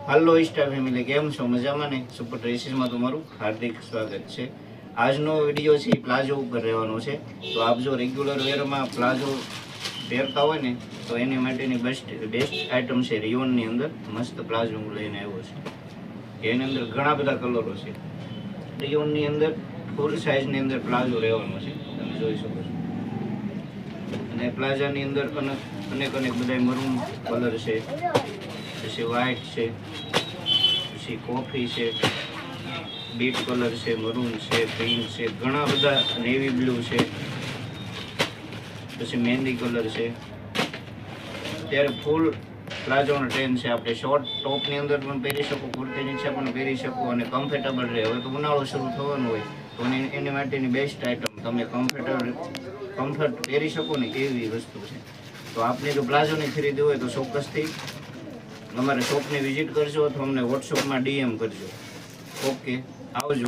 હાલો Insta family, કેમ છો? મજામાં ને? સુપર ડ્રેસીસમાં તમારું હાર્દિક સ્વાગત છે. આજનો વિડીયો છે પ્લાઝો ઉપર રહેવાનો છે. તો આપ જો રેગ્યુલર વેરમાં પ્લાઝો પહેરતા હોય ને તો એની માટેની બેસ્ટ આઇટમ છે રિયોનની અંદર. મસ્ત પ્લાઝો હું લઈને આવ્યો છું. એની અંદર ઘણા બધા કલરો છે. રિયોનની અંદર ફૂલ સાઇઝની અંદર પ્લાઝો રહેવાનો છે, તમે જોઈ શકો છો. અને પ્લાઝાની અંદર અનેક બધા મરૂન કલર છે, પછી વ્હાઇટ છે, પછી કોફી છે, બીટ કલર છે, મરૂન છે, પિંક છે, ઘણા બધા નેવી બ્લુ છે, પછી મહેંદી કલર છે. ત્યારે ફૂલ પ્લાઝોનો ટ્રેન્ડ છે. આપણે શોર્ટ ટોપની અંદર પણ પહેરી શકો, કુર્તી નીચે પણ પહેરી શકો અને કમ્ફર્ટેબલ રહે. હવે તો ઉનાળો શરૂ થવાનો હોય તો એની માટેની બેસ્ટ આઇટમ, તમે કમ્ફર્ટ પહેરી શકો ને એવી વસ્તુ છે. તો આપને જો પ્લાઝોની ખરીદી હોય તો ચોક્કસથી અમારે શોપની વિઝિટ કરજો અથવા અમને વોટ્સઅપમાં DM કરજો. ઓકે, આવજો.